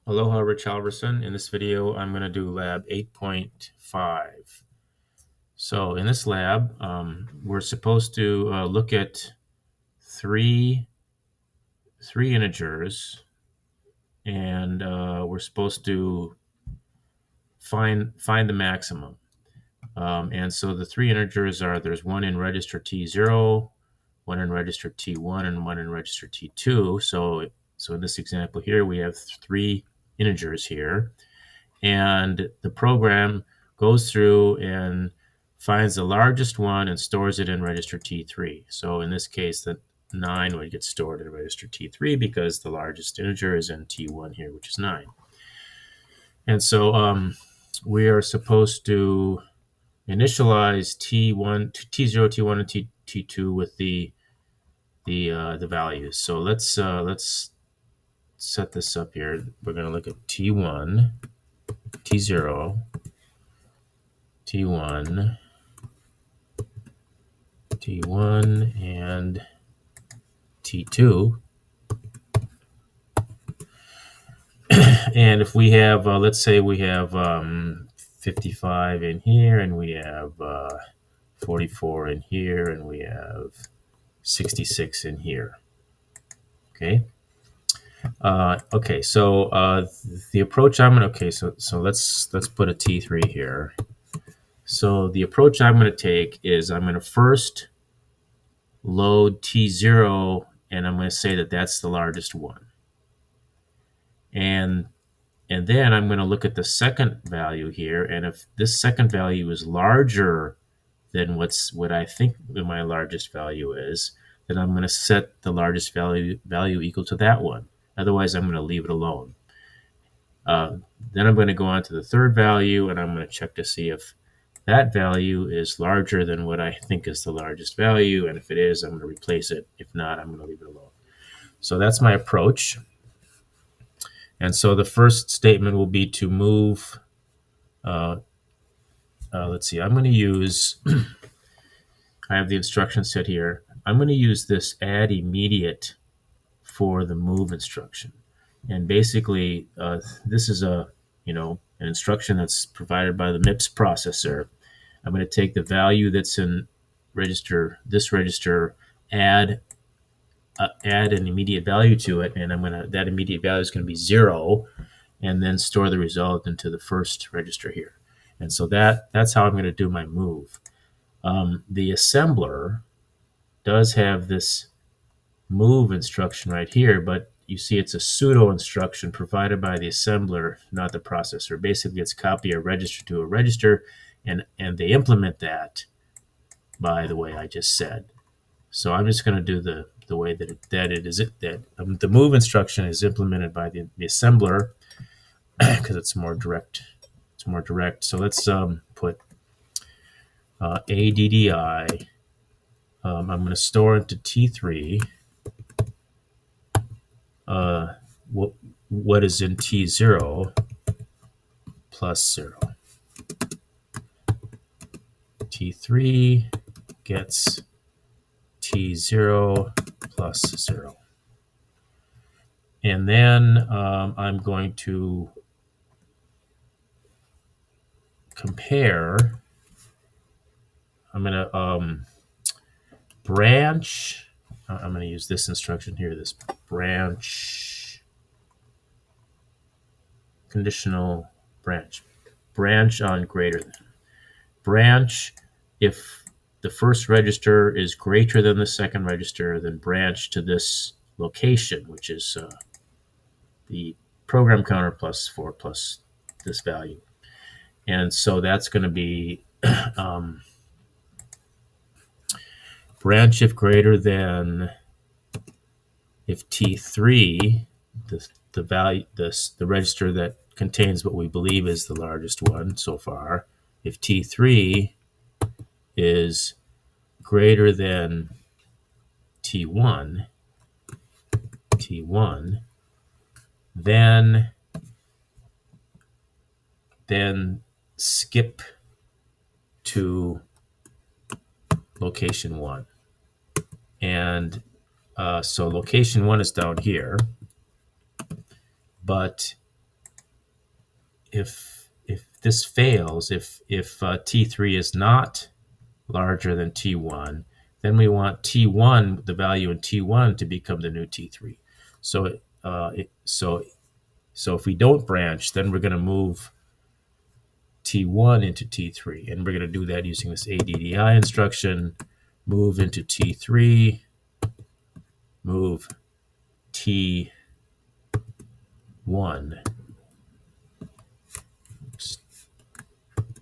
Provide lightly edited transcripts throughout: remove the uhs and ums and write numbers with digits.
Aloha, Rich Halverson. In this video, I'm going to do lab 8.5. So in this lab, we're supposed to look at three integers, and we're supposed to find the maximum. And so the three integers are, there's one in register T0, one in register T1, and one in register T2. So in this example here, we have three integers here. And the program goes through and finds the largest one and stores it in register T3. So in this case, the 9 would get stored in register T3 because the largest integer is in T1 here, which is 9. And so we are supposed to initialize T1, T0, T1, and T2 with the values. So let's set this up here. We're going to look at T1, T0, T1, T1, and T2. And if we have, let's say we have 55 in here, and we have 44 in here, and we have 66 in here. Okay. Okay. So the approach I'm gonna. Okay. So let's put a T3 here. So the approach I'm going to take is I'm going to first load T0, and I'm going to say that that's the largest one. And then I'm going to look at the second value here, and if this second value is larger than what I think my largest value is, then I'm going to set the largest value equal to that one. Otherwise, I'm going to leave it alone. Then I'm going to go on to the third value, and I'm going to check to see if that value is larger than what I think is the largest value. And if it is, I'm going to replace it. If not, I'm going to leave it alone. So that's my approach. And so the first statement will be to move, let's see, I'm going to use, I have the instruction set here. I'm going to use this add immediate for the move instruction. And basically, this is an instruction that's provided by the MIPS processor. I'm going to take the value that's in this register, add an immediate value to it, and that immediate value is going to be 0, and then store the result into the first register here. And so that's how I'm going to do my move. The assembler does have this move instruction right here, but you see it's a pseudo instruction provided by the assembler, not the processor. Basically, it's copy a register to a register, and they implement that by the way I just said. So I'm just going to do the way that the move instruction is implemented by the assembler because it's more direct. It's more direct. So let's put ADDI. I'm going to store into T3 what is in T0 plus 0. T3 gets T0 plus 0. And then I'm going to compare. I'm going to branch. I'm going to use this instruction here, this branch, conditional branch on greater than. Branch if the first register is greater than the second register, then branch to this location, which is the program counter plus 4 plus this value. And so that's going to be branch if greater than, if T3, the value, the register that contains what we believe is the largest one so far, if T3 is greater than T1, then skip to location 1. And so location 1 is down here, but if this fails, if T3 is not larger than T1, then we want T1, the value in T1, to become the new T3. So so if we don't branch, then we're going to move T1 into T3, and we're going to do that using this ADDI instruction. Move into T3, move T1,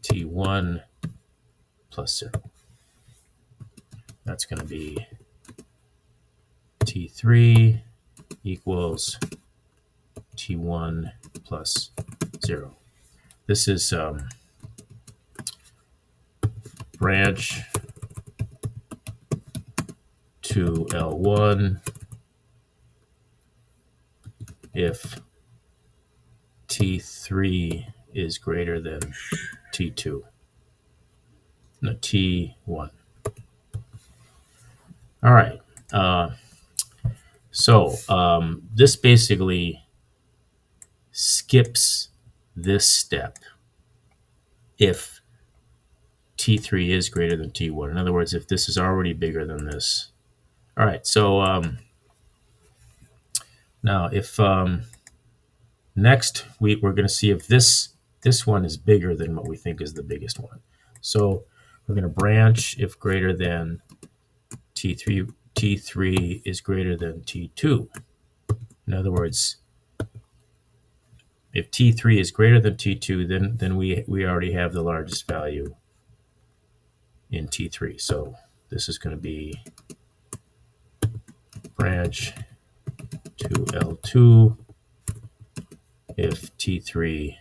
T1 plus 0. That's going to be T3 equals T1 plus 0. This is branch to L1 if T3 is greater than T2. No, T1. All right. So this basically skips this step if T3 is greater than T1. In other words, if this is already bigger than this. All right. So now if next we're going to see if this one is bigger than what we think is the biggest one. So we're going to branch if greater than T3 is greater than T2. In other words, if T3 is greater than T2, then we already have the largest value in T3. So this is going to be branch to L2 if T3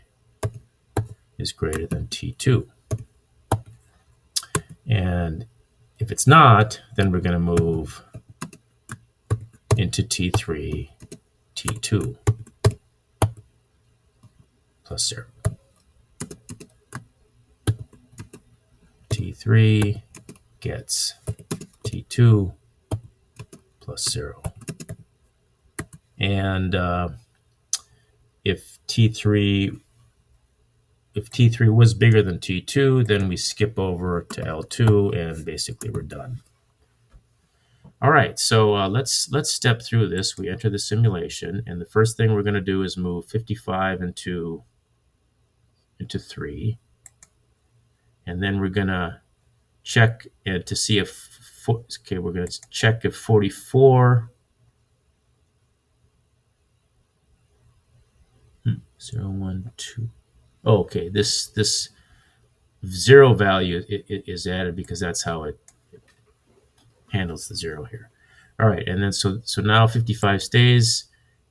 is greater than T2. And if it's not, then we're going to move into T3, T2 plus 0. T3 gets T2 plus 0. And if T3 was bigger than T2, then we skip over to L2 and basically we're done. All right, so let's step through this. We enter the simulation, and the first thing we're going to do is move 55 into 3, and then we're going to check to see if we're going to check if 44 0 1 2. Oh, okay, this 0 value is added because that's how it handles the 0 here. All right, and then so now 55 stays,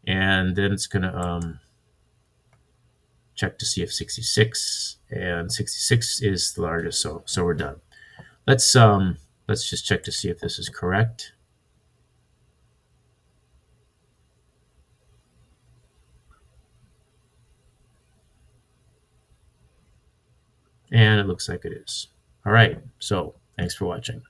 and then it's going to check to see if 66, and 66 is the largest, so we're done. Let's just check to see if this is correct. And it looks like it is. All right, so thanks for watching.